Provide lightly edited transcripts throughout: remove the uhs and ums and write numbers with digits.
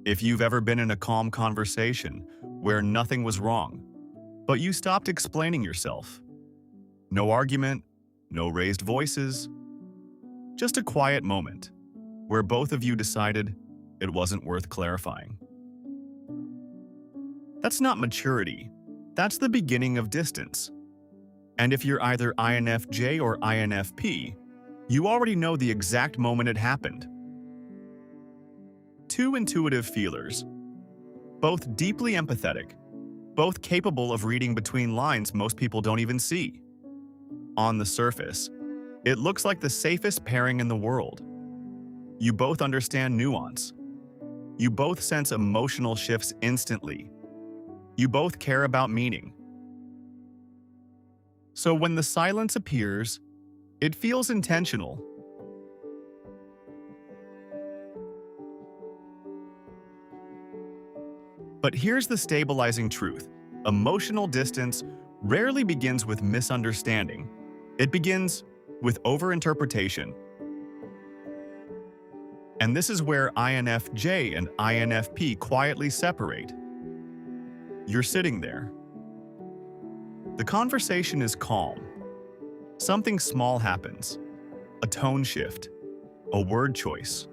If you've ever been in a calm conversation where nothing was wrong, but you stopped explaining yourself. No argument, no raised voices, just a quiet moment where both of you decided it wasn't worth clarifying. That's not maturity. That's the beginning of distance. And if you're either INFJ or INFP, you already know the exact moment it happened. Two intuitive feelers, both deeply empathetic, both capable of reading between lines most people don't even see. On the surface, it looks like the safest pairing in the world. You both understand nuance. You both sense emotional shifts instantly. You both care about meaning. So when the silence appears, it feels intentional. But here's the stabilizing truth. Emotional distance rarely begins with misunderstanding. It begins with overinterpretation. And this is where INFJ and INFP quietly separate. You're sitting there. The conversation is calm. Something small happens. A tone shift, a word choice,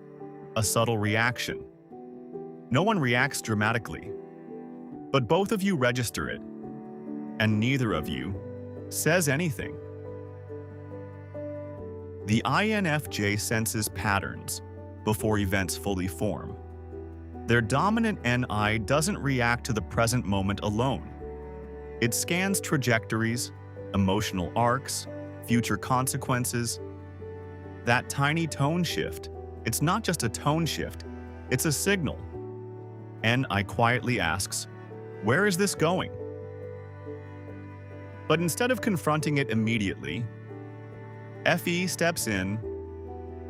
a subtle reaction. No one reacts dramatically, but both of you register it, and neither of you says anything. The INFJ senses patterns before events fully form. Their dominant NI doesn't react to the present moment alone. It scans trajectories, emotional arcs, future consequences. That tiny tone shift, it's not just a tone shift, it's a signal. NI quietly asks, "Where is this going?" But instead of confronting it immediately, FE steps in.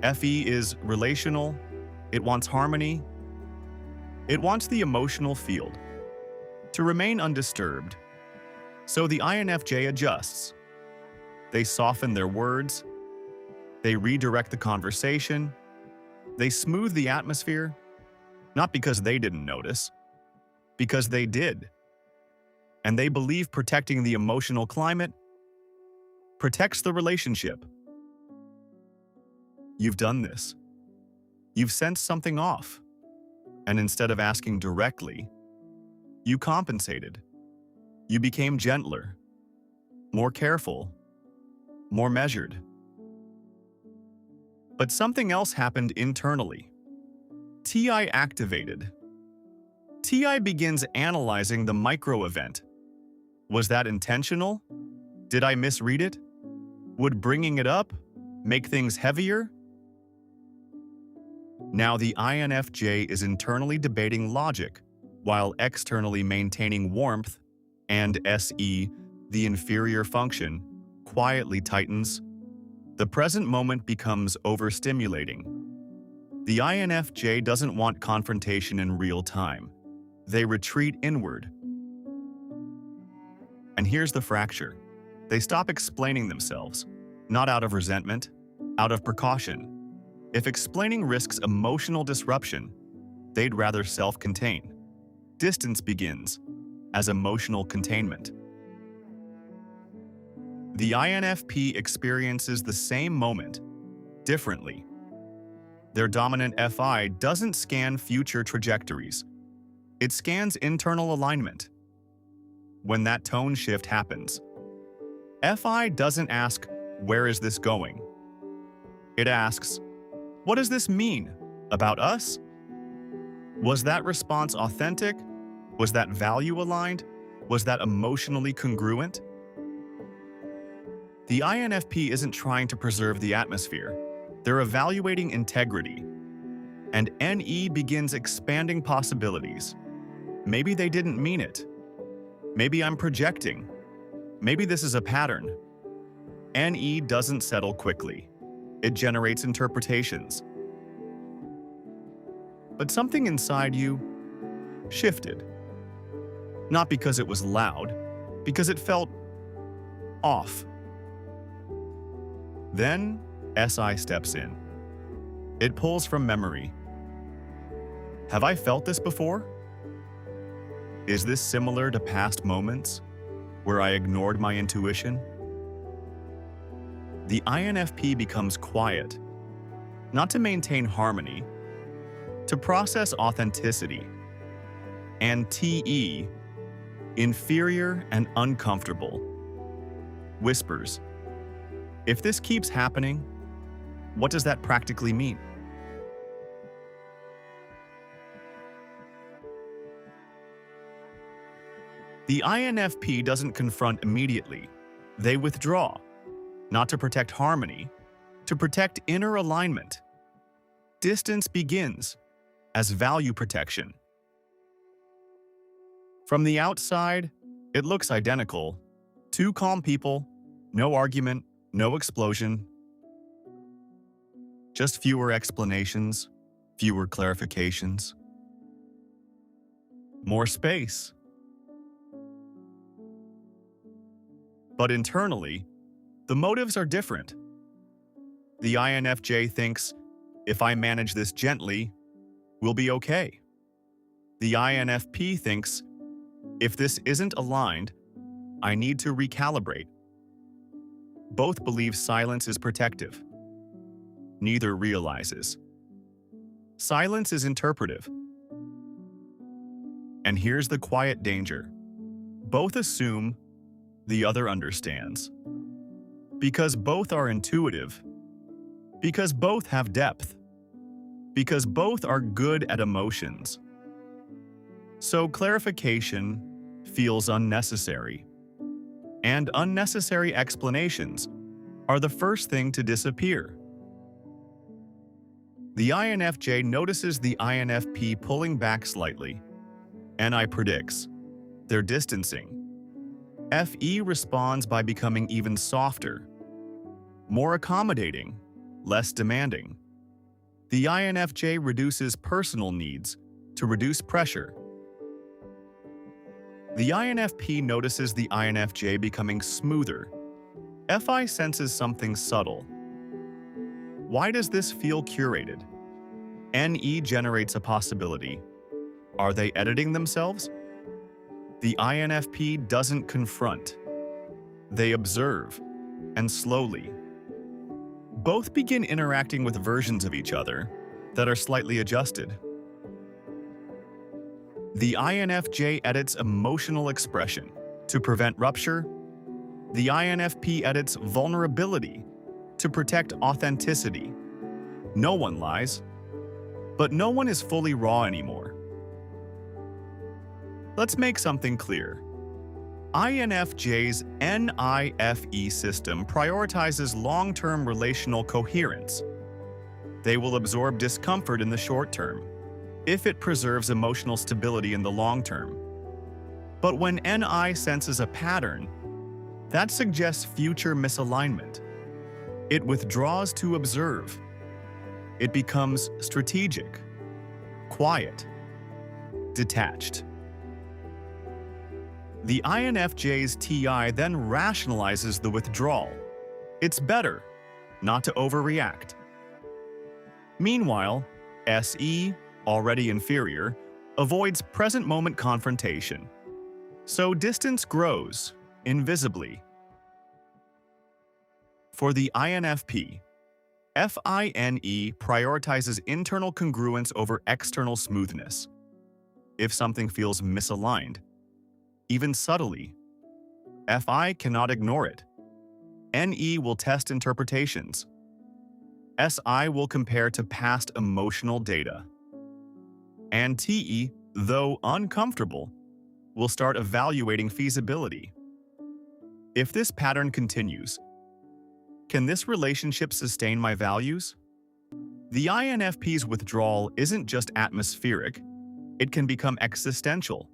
FE is relational. It wants harmony. It wants the emotional field to remain undisturbed. So the INFJ adjusts. They soften their words. They redirect the conversation. They smooth the atmosphere, not because they didn't notice, because they did. And they believe protecting the emotional climate protects the relationship. You've done this. You've sensed something off. And instead of asking directly, you compensated. You became gentler, more careful, more measured. But something else happened internally. TI activated. TI begins analyzing the micro-event. Was that intentional? Did I misread it? Would bringing it up make things heavier? Now the INFJ is internally debating logic, while externally maintaining warmth, and SE, the inferior function, quietly tightens. The present moment becomes overstimulating. The INFJ doesn't want confrontation in real time. They retreat inward. And here's the fracture. They stop explaining themselves, not out of resentment, out of precaution. If explaining risks emotional disruption, they'd rather self-contain. Distance begins as emotional containment. The INFP experiences the same moment differently. Their dominant FI doesn't scan future trajectories. It scans internal alignment. When that tone shift happens, FI doesn't ask, "Where is this going?" It asks, "What does this mean about us?" Was that response authentic? Was that value aligned? Was that emotionally congruent? The INFP isn't trying to preserve the atmosphere. They're evaluating integrity. And NE begins expanding possibilities. Maybe they didn't mean it. Maybe I'm projecting. Maybe this is a pattern. NE doesn't settle quickly. It generates interpretations. But something inside you shifted. Not because it was loud, because it felt off. Then SI steps in. It pulls from memory. Have I felt this before? Is this similar to past moments where I ignored my intuition? The INFP becomes quiet, not to maintain harmony, to process authenticity, and TE, inferior and uncomfortable, whispers, if this keeps happening, what does that practically mean? The INFP doesn't confront immediately. They withdraw, not to protect harmony, to protect inner alignment. Distance begins as value protection. From the outside, it looks identical. Two calm people, no argument, no explosion. Just fewer explanations, fewer clarifications. More space. But internally, the motives are different. The INFJ thinks, if I manage this gently, we'll be okay. The INFP thinks, if this isn't aligned, I need to recalibrate. Both believe silence is protective. Neither realizes. Silence is interpretive. And here's the quiet danger. Both assume the other understands. Because both are intuitive. Because both have depth. Because both are good at emotions. So clarification feels unnecessary. And unnecessary explanations are the first thing to disappear. The INFJ notices the INFP pulling back slightly. NI predicts they're distancing. FE responds by becoming even softer, more accommodating, less demanding. The INFJ reduces personal needs to reduce pressure. The INFP notices the INFJ becoming smoother. FI senses something subtle. Why does this feel curated? NE generates a possibility. Are they editing themselves? The INFP doesn't confront. They observe, and slowly. Both begin interacting with versions of each other that are slightly adjusted. The INFJ edits emotional expression to prevent rupture. The INFP edits vulnerability to protect authenticity. No one lies, but no one is fully raw anymore. Let's make something clear. INFJ's NIFE system prioritizes long-term relational coherence. They will absorb discomfort in the short term, if it preserves emotional stability in the long term. But when NI senses a pattern, that suggests future misalignment. It withdraws to observe. It becomes strategic, quiet, detached. The INFJ's TI then rationalizes the withdrawal. It's better not to overreact. Meanwhile, SE, already inferior, avoids present-moment confrontation. So distance grows, invisibly. For the INFP, FINE prioritizes internal congruence over external smoothness. If something feels misaligned, even subtly, FI cannot ignore it. NE will test interpretations. SI will compare to past emotional data. And TE, though uncomfortable, will start evaluating feasibility. If this pattern continues, can this relationship sustain my values? The INFP's withdrawal isn't just atmospheric, it can become existential.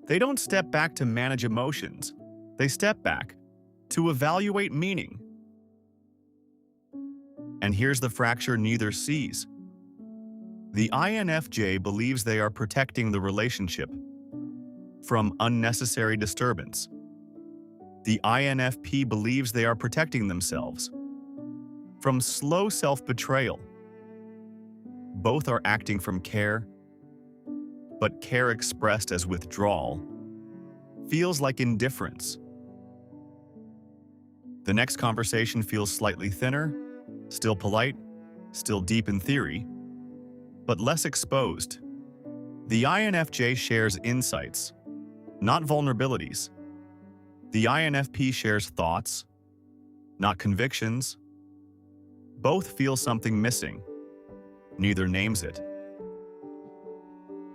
They don't step back to manage emotions, they step back to evaluate meaning. And here's the fracture neither sees. The INFJ believes they are protecting the relationship from unnecessary disturbance. The INFP believes they are protecting themselves from slow self-betrayal. Both are acting from care, but care expressed as withdrawal feels like indifference. The next conversation feels slightly thinner, still polite, still deep in theory, but less exposed. The INFJ shares insights, not vulnerabilities. The INFP shares thoughts, not convictions. Both feel something missing. Neither names it.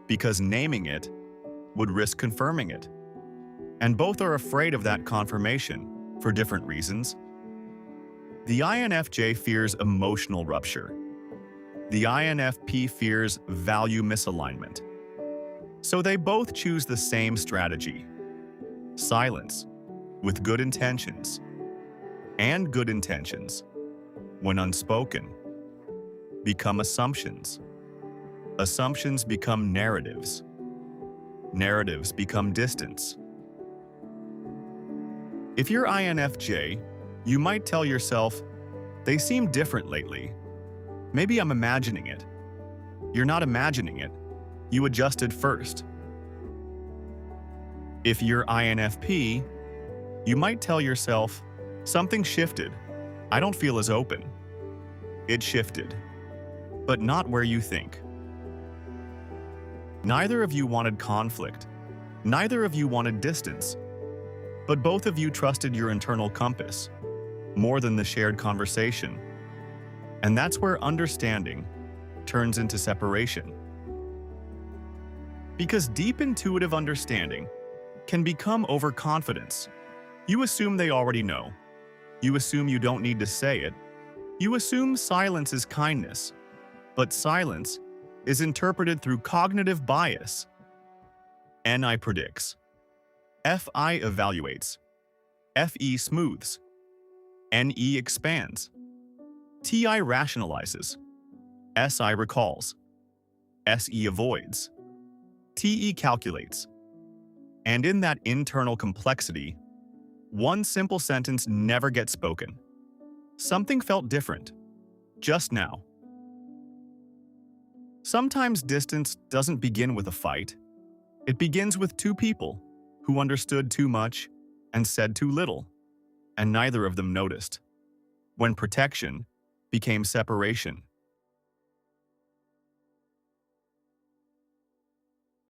Because naming it would risk confirming it. And both are afraid of that confirmation for different reasons. The INFJ fears emotional rupture. The INFP fears value misalignment. So they both choose the same strategy: silence, with good intentions. And good intentions, when unspoken, become assumptions. Assumptions become narratives. Narratives become distance. If you're INFJ, you might tell yourself, they seem different lately. Maybe I'm imagining it. You're not imagining it. You adjusted first. If you're INFP, you might tell yourself, something shifted. I don't feel as open. It shifted, but not where you think. Neither of you wanted conflict. Neither of you wanted distance. But both of you trusted your internal compass, more than the shared conversation. And that's where understanding turns into separation. Because deep intuitive understanding can become overconfidence. You assume they already know. You assume you don't need to say it. You assume silence is kindness. But silence is interpreted through cognitive bias. NI predicts. FI evaluates. FE smooths. NE expands. TI rationalizes. SI recalls. SE avoids. TE calculates. And in that internal complexity, one simple sentence never gets spoken. Something felt different, just now. Sometimes distance doesn't begin with a fight. It begins with two people who understood too much and said too little, and neither of them noticed. When protection became separation.